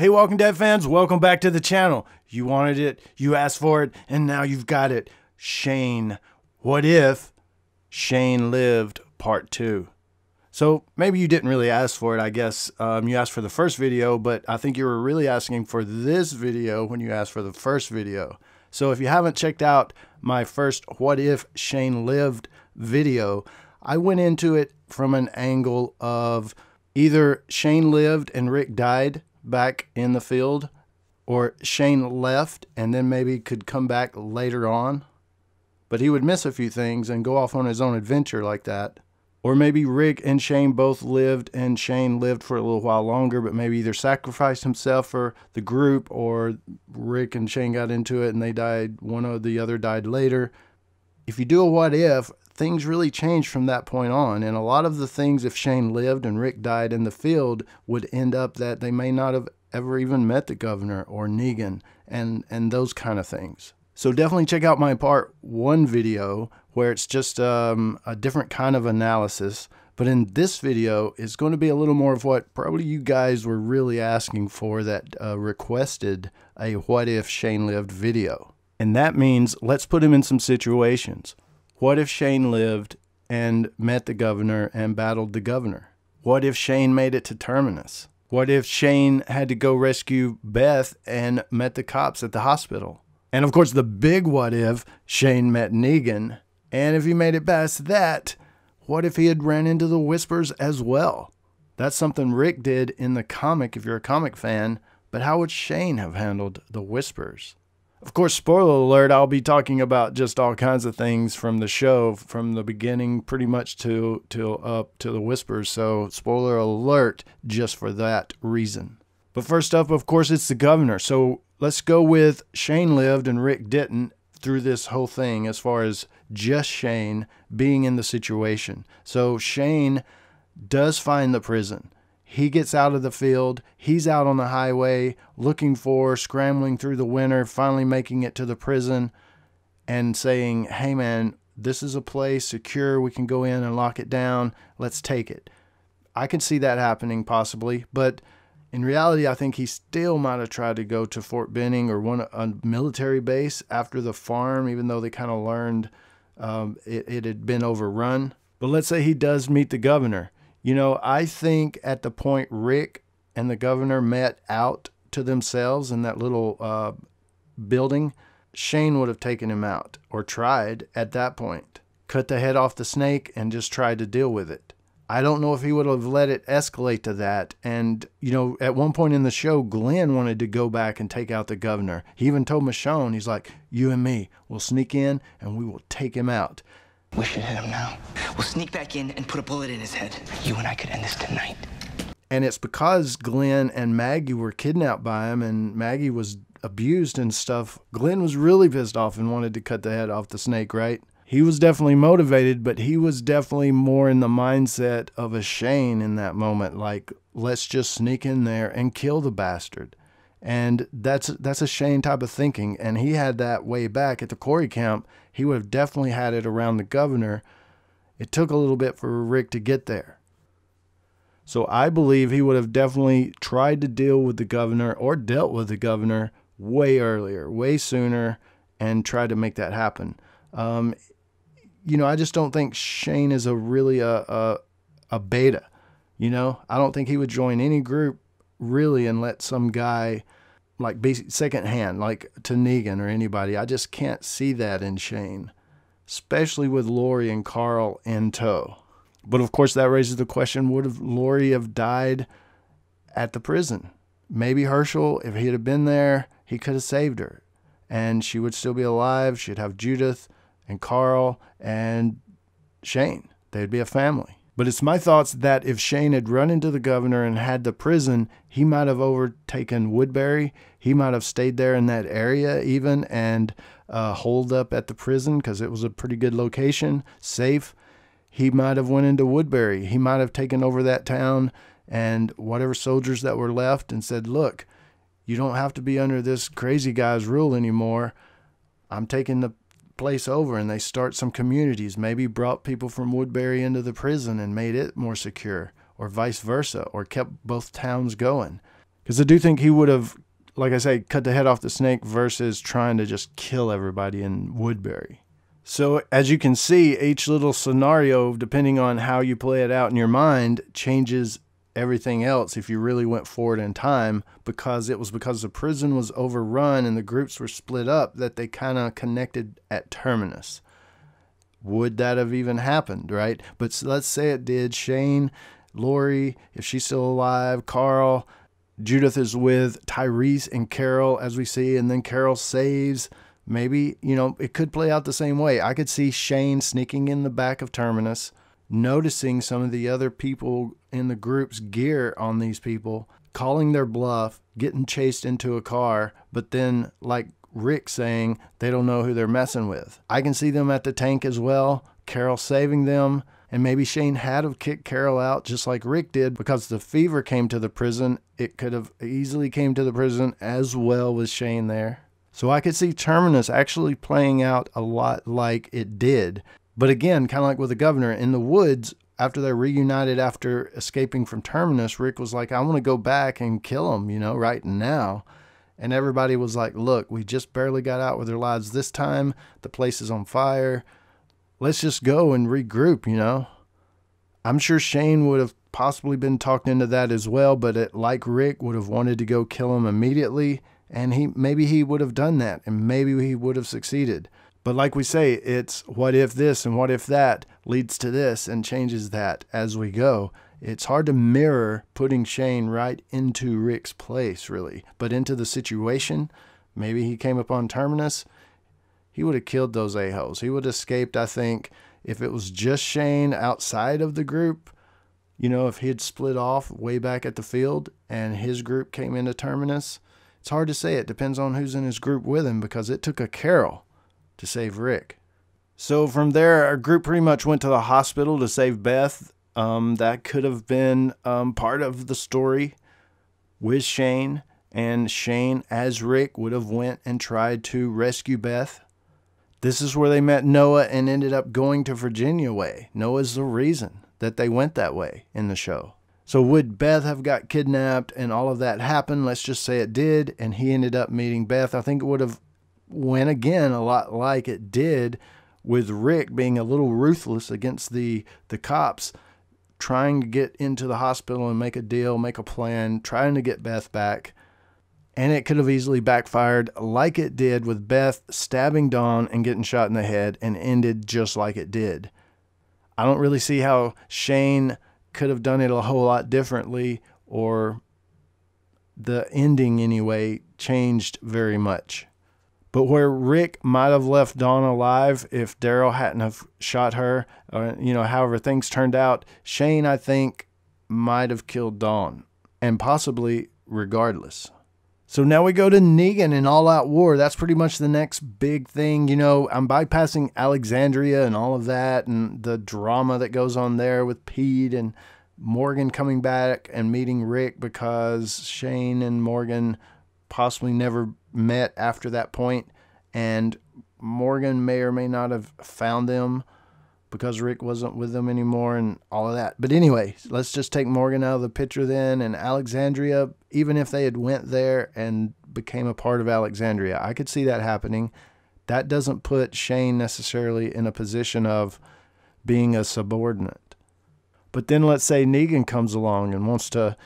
Hey, Walking Dead fans, welcome back to the channel. You wanted it, you asked for it, and now you've got it. Shane. What if Shane lived part 2? So maybe you didn't really ask for it, I guess. You asked for the first video, but I think you were really asking for this video when you asked for the first video. So if you haven't checked out my first What If Shane Lived video, I went into it from an angle of either Shane lived and Rick died back in the field, or Shane left and then maybe could come back later on, but he would miss a few things and go off on his own adventure like that. Or maybe Rick and Shane both lived and Shane lived for a little while longer, but maybe either sacrificed himself for the group, or Rick and Shane got into it and they died, one or the other died later. If you do a what if, things really change from that point on, and a lot of the things, if Shane lived and Rick died in the field, would end up that they may not have ever even met the governor or Negan and those kind of things. So definitely check out my part 1 video where it's just a different kind of analysis. But in this video, it's going to be a little more of what probably you guys were really asking for, that requested a What If Shane Lived video. And that means let's put him in some situations. What if Shane lived and met the governor and battled the governor? What if Shane made it to Terminus? What if Shane had to go rescue Beth and met the cops at the hospital? And of course, the big what if, Shane met Negan. And if he made it past that, what if he had ran into the Whispers as well? That's something Rick did in the comic if you're a comic fan, but how would Shane have handled the Whispers? Of course, spoiler alert, I'll be talking about just all kinds of things from the show, from the beginning pretty much till up to the Whispers. So spoiler alert just for that reason. But first up, of course, it's the governor. So let's go with Shane lived and Rick didn't through this whole thing, as far as just Shane being in the situation. So Shane does find the prison. He gets out of the field. He's out on the highway looking for, scrambling through the winter, finally making it to the prison and saying, hey man, this is a place secure. We can go in and lock it down. Let's take it. I can see that happening possibly, but in reality, I think he still might have tried to go to Fort Benning or a military base after the farm, even though they kind of learned it had been overrun. But let's say he does meet the governor. You know, I think at the point Rick and the governor met out to themselves in that little building, Shane would have taken him out, or tried at that point. Cut the head off the snake and just tried to deal with it. I don't know if he would have let it escalate to that. And, you know, at one point in the show, Glenn wanted to go back and take out the governor. He even told Michonne, he's like, you and me, we'll sneak in and we will take him out. We should hit him now. We'll sneak back in and put a bullet in his head. You and I could end this tonight. And it's because Glenn and Maggie were kidnapped by him and Maggie was abused and stuff. Glenn was really pissed off and wanted to cut the head off the snake, right? He was definitely motivated, but he was definitely more in the mindset of a Shane in that moment. Like, let's just sneak in there and kill the bastard. And that's a Shane type of thinking. And he had that way back at the Quarry camp. He would have definitely had it around the governor. It took a little bit for Rick to get there. So I believe he would have definitely tried to deal with the governor or dealt with the governor way earlier, way sooner, and tried to make that happen. You know, I just don't think Shane is really a beta. You know, I don't think he would join any group really and let some guy like be second hand, like to Negan or anybody. I just can't see that in Shane, especially with Lori and Carl in tow. But of course that raises the question, would have Lori have died at the prison? Maybe Herschel, if he'd have been there, he could have saved her and she would still be alive. She'd have Judith and Carl and Shane. They'd be a family. But it's my thoughts that if Shane had run into the governor and had the prison, he might have overtaken Woodbury. He might have stayed there in that area even and holed up at the prison because it was a pretty good location, safe. He might have went into Woodbury. He might have taken over that town and whatever soldiers that were left and said, look, you don't have to be under this crazy guy's rule anymore. I'm taking the place over, and they start some communities, maybe brought people from Woodbury into the prison and made it more secure, or vice versa, or kept both towns going. Because I do think he would have, like I say, cut the head off the snake versus trying to just kill everybody in Woodbury. So as you can see, each little scenario, depending on how you play it out in your mind, changes everything else if you really went forward in time, because it was because the prison was overrun and the groups were split up that they kind of connected at Terminus. Would that have even happened, right? But let's say it did. Shane, Lori, if she's still alive, Carl, Judith is with Tyrese and Carol, as we see, and then Carol saves. Maybe, it could play out the same way. I could see Shane sneaking in the back of Terminus, noticing some of the other people in the group's gear on these people, calling their bluff, getting chased into a car, but then, like Rick saying, they don't know who they're messing with. I can see them at the tank as well, Carol saving them, and maybe Shane had to kick Carol out just like Rick did, because the fever came to the prison. It could have easily came to the prison as well with Shane there. So I could see Terminus actually playing out a lot like it did. But again, kind of like with the governor, in the woods, after they reunited after escaping from Terminus, Rick was like, I want to go back and kill him, right now. And everybody was like, look, we just barely got out with our lives this time. The place is on fire. Let's just go and regroup, I'm sure Shane would have possibly been talked into that as well, but like Rick, would have wanted to go kill him immediately. And maybe he would have done that, and maybe he would have succeeded. But like we say, it's what if this and what if that leads to this and changes that as we go. It's hard to mirror putting Shane right into Rick's place, really. But into the situation, maybe he came upon Terminus, he would have killed those a-holes. He would have escaped, I think, if it was just Shane outside of the group. If he had split off way back at the field and his group came into Terminus. It's hard to say. It depends on who's in his group with him, because it took a Carol to save Rick. So from there, our group pretty much went to the hospital to save Beth. That could have been part of the story with Shane, and Shane as Rick would have went and tried to rescue Beth. This is where they met Noah and ended up going to Virginia way. Noah's the reason that they went that way in the show. So would Beth have got kidnapped and all of that happened? Let's just say it did, and he ended up meeting Beth. I think it would have went again a lot like it did, with Rick being a little ruthless against the cops, trying to get into the hospital and make a deal, make a plan, trying to get Beth back. And it could have easily backfired like it did, with Beth stabbing Dawn and getting shot in the head, and ended just like it did. I don't really see how Shane could have done it a whole lot differently, or the ending anyway changed very much. But where Rick might have left Dawn alive if Daryl hadn't have shot her, or, however things turned out, Shane, I think, might have killed Dawn, and possibly regardless. So now we go to Negan and All Out War. That's pretty much the next big thing. I'm bypassing Alexandria and all of that and the drama that goes on there with Pete and Morgan coming back and meeting Rick, because Shane and Morgan possibly never met after that point, and Morgan may or may not have found them because Rick wasn't with them anymore and all of that. But anyway, let's just take Morgan out of the picture then, and Alexandria, even if they had went there and became a part of Alexandria, I could see that happening. That doesn't put Shane necessarily in a position of being a subordinate. But then let's say Negan comes along and wants to,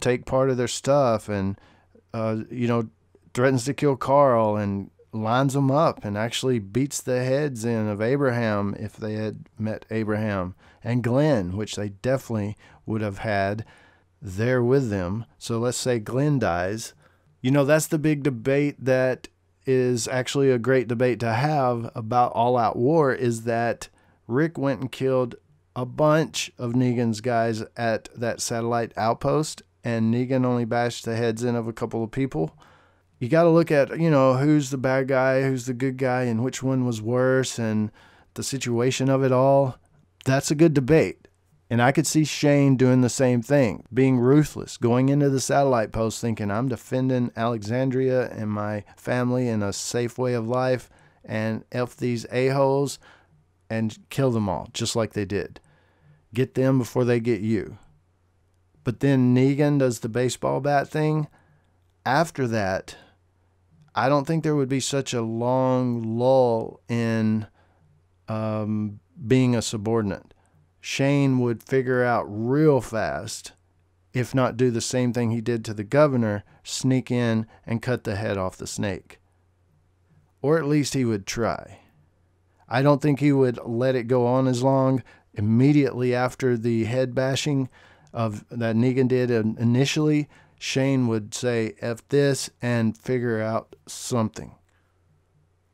take part of their stuff and, threatens to kill Carl and lines them up and actually beats the heads in of Abraham if they had met Abraham, and Glenn, which they definitely would have had there with them. So let's say Glenn dies. That's the big debate that is actually a great debate to have about All Out War, is that Rick went and killed a bunch of Negan's guys at that satellite outpost, and Negan only bashed the heads in of a couple of people. You got to look at, who's the bad guy, who's the good guy, and which one was worse, and the situation of it all. That's a good debate. And I could see Shane doing the same thing, being ruthless, going into the satellite post thinking, I'm defending Alexandria and my family in a safe way of life, and F these a-holes, and kill them all, just like they did. Get them before they get you. But then Negan does the baseball bat thing. After that, I don't think there would be such a long lull in being a subordinate. Shane would figure out real fast, if not do the same thing he did to the governor, sneak in and cut the head off the snake. Or at least he would try. I don't think he would let it go on as long. Immediately after the head bashing that Negan did initially, Shane would say, F this, and figure out something.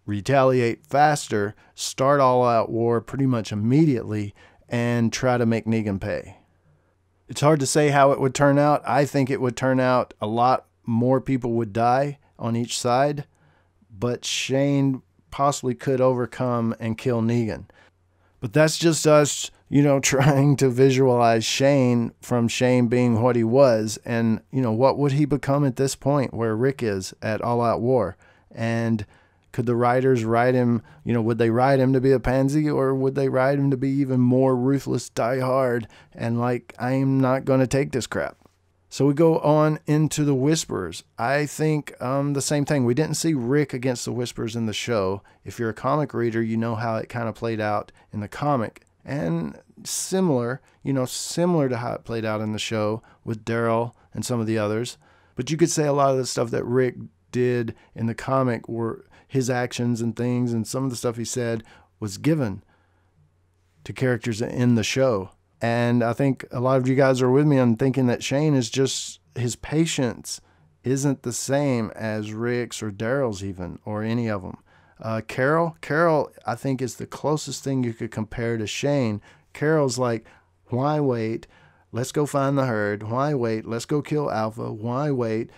Retaliate faster, start all-out war pretty much immediately, and try to make Negan pay. It's hard to say how it would turn out. I think it would turn out a lot more people would die on each side, but Shane possibly could overcome and kill Negan. But that's just us, trying to visualize Shane from Shane being what he was. And, what would he become at this point where Rick is at All Out War? And could the writers write him, would they write him to be a pansy, or would they write him to be even more ruthless, die hard, and like, I'm not going to take this crap? So we go on into the Whisperers. I think the same thing. We didn't see Rick against the Whisperers in the show. If you're a comic reader, you know how it kind of played out in the comic. And similar to how it played out in the show with Daryl and some of the others. But you could say a lot of the stuff that Rick did in the comic were his actions and things, and some of the stuff he said was given to characters in the show. And I think a lot of you guys are with me on thinking that Shane is just, his patience isn't the same as Rick's or Daryl's even, or any of them. Carol, I think, is the closest thing you could compare to Shane. Carol's like, why wait? Let's go find the herd. Why wait? Let's go kill Alpha. Why wait?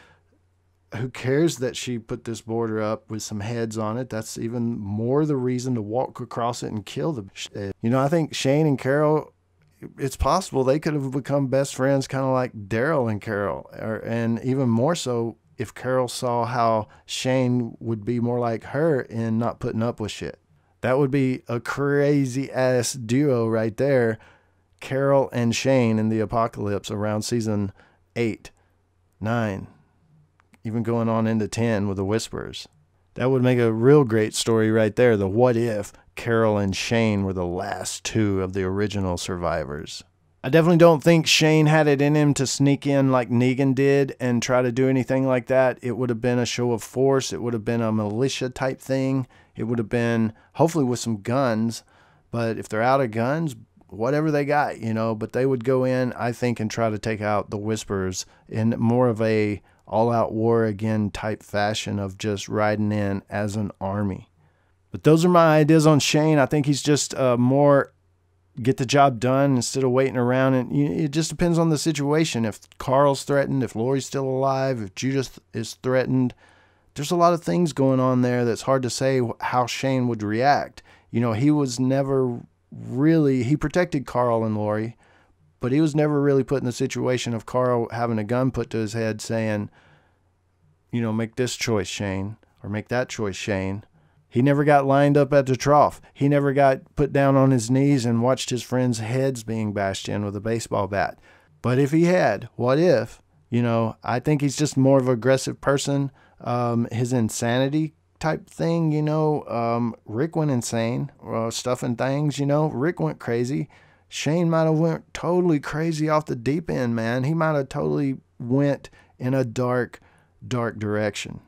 Who cares that she put this border up with some heads on it? That's even more the reason to walk across it and kill them. I think Shane and Carol, it's possible they could have become best friends, kind of like Daryl and Carol, and even more so if Carol saw how Shane would be more like her in not putting up with shit. That would be a crazy ass duo right there. Carol and Shane in the apocalypse around season 8, 9, even going on into 10 with the Whisperers. That would make a real great story right there. The what if Carol and Shane were the last two of the original survivors. I definitely don't think Shane had it in him to sneak in like Negan did and try to do anything like that. It would have been a show of force. It would have been a militia type thing. It would have been hopefully with some guns, but if they're out of guns, whatever they got, but they would go in, I think, and try to take out the Whisperers in more of a all-out war again type fashion of just riding in as an army. But those are my ideas on Shane. I think he's just more get the job done instead of waiting around. And it just depends on the situation. If Carl's threatened, if Lori's still alive, if Judith is threatened, there's a lot of things going on there that's hard to say how Shane would react. He was never really, he protected Carl and Lori, but he was never really put in the situation of Carl having a gun put to his head saying, make this choice, Shane, or make that choice, Shane. He never got lined up at the trough. He never got put down on his knees and watched his friends' heads being bashed in with a baseball bat. But if he had, what if? I think he's just more of an aggressive person. His insanity type thing, Rick went insane, stuffing things, Rick went crazy. Shane might have went totally crazy off the deep end, man. He might have totally went in a dark direction.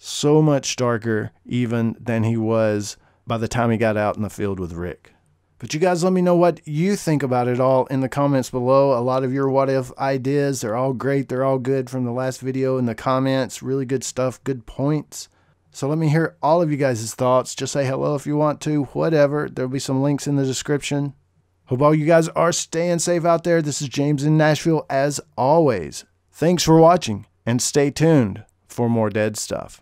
So much darker even than he was by the time he got out in the field with Rick. But you guys let me know what you think about it all in the comments below. A lot of your what if ideas, they're all great. They're all good from the last video in the comments. Really good stuff, good points. So let me hear all of you guys' thoughts. Just say hello if you want to, whatever. There'll be some links in the description. Hope all you guys are staying safe out there. This is James in Nashville as always. Thanks for watching and stay tuned for more dead stuff.